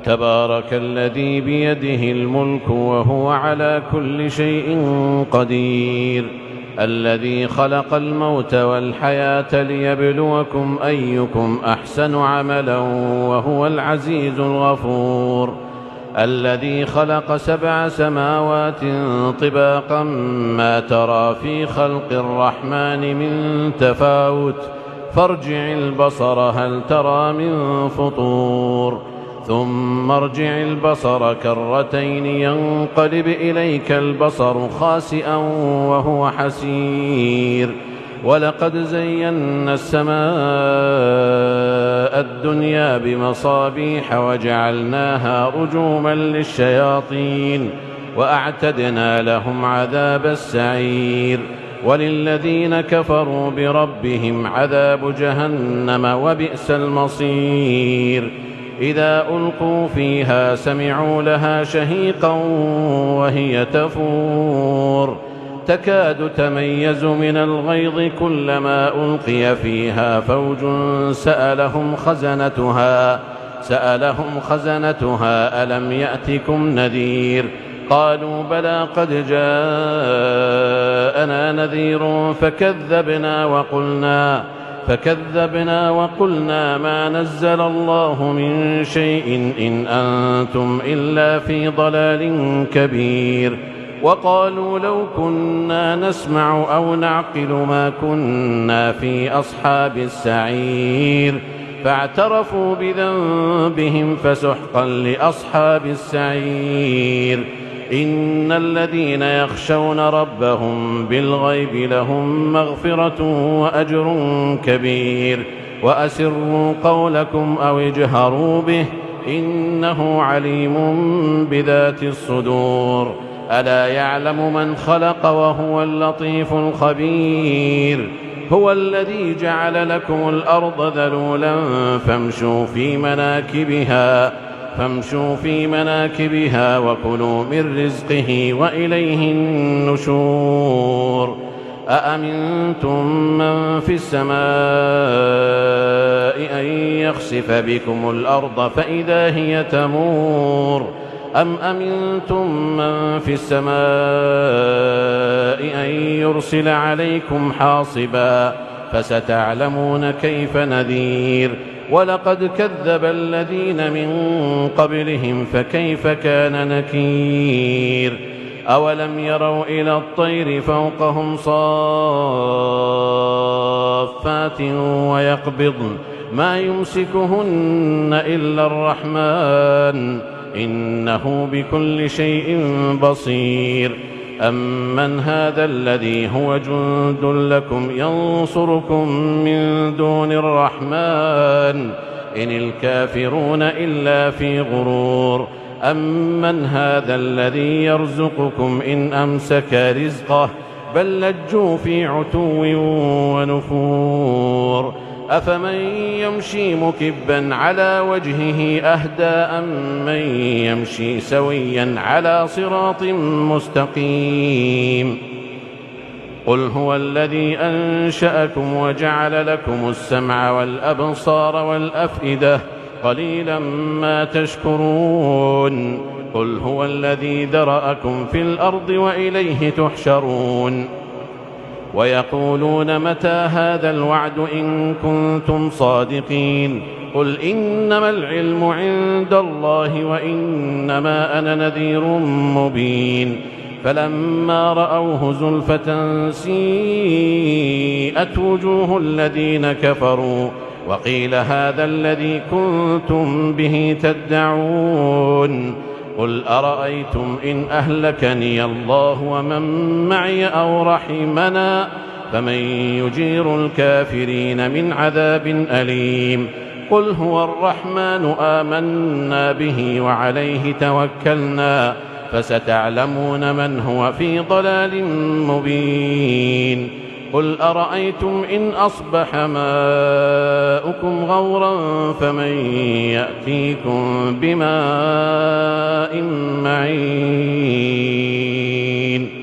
تبارك الذي بيده الملك وهو على كل شيء قدير، الذي خلق الموت والحياة ليبلوكم أيكم أحسن عملا وهو العزيز الغفور، الذي خلق 7 سماوات طباقا ما ترى في خلق الرحمن من تفاوت فارجع البصر هل ترى من فطور، ثم ارجع البصر كرتين ينقلب إليك البصر خاسئا وهو حسير، ولقد زينا السماء الدنيا بمصابيح وجعلناها رجوما للشياطين وأعتدنا لهم عذاب السعير، وللذين كفروا بربهم عذاب جهنم وبئس المصير، إذا ألقوا فيها سمعوا لها شهيقا وهي تفور تكاد تميز من الغيظ كلما ألقي فيها فوج سألهم خزنتها ألم يأتكم نذير، قالوا بلى قد جاءنا نذير فكذبنا وقلنا ما نزل الله من شيء إن أنتم إلا في ضلال كبير، وقالوا لو كنا نسمع أو نعقل ما كنا في أصحاب السعير، فاعترفوا بذنبهم فسحقا لأصحاب السعير، إن الذين يخشون ربهم بالغيب لهم مغفرة وأجر كبير، وأسروا قولكم أو اجهروا به إنه عليم بذات الصدور، ألا يعلم من خلق وهو اللطيف الخبير، هو الذي جعل لكم الأرض ذلولا فامشوا في مناكبها وكلوا من رزقه وإليه النشور، أأمنتم من في السماء أن يخسف بكم الأرض فإذا هي تمور، أم أمنتم من في السماء أن يرسل عليكم حاصبا فستعلمون كيف نذير، ولقد كذب الذين من قبلهم فكيف كان نكير، أولم يروا إلى الطير فوقهم صافات ويقبضن ما يمسكهن إلا الرحمن إنه بكل شيء بصير، أمن هذا الذي هو جند لكم ينصركم من دون الرحمن إن الكافرون إلا في غرور، أمن هذا الذي يرزقكم إن أمسك رزقه بل لجوا في عتو ونفور، أفمن يمشي مكبا على وجهه أهدى أمن يمشي سويا على صراط مستقيم، قل هو الذي أنشأكم وجعل لكم السمع والأبصار والأفئدة قليلا ما تشكرون، قل هو الذي ذرأكم في الأرض وإليه تحشرون، ويقولون متى هذا الوعد إن كنتم صادقين، قل إنما العلم عند الله وإنما أنا نذير مبين، فلما رأوه زلفة سيئت وجوه الذين كفروا وقيل هذا الذي كنتم به تدعون، قل أرأيتم إن أهلكني الله ومن معي أو رحمنا فمن يجير الكافرين من عذاب أليم، قل هو الرحمن آمنا به وعليه توكلنا فستعلمون من هو في ضلال مبين، قل أرأيتم إن أصبح ماؤكم غورا فمن يأتيكم بماء معين.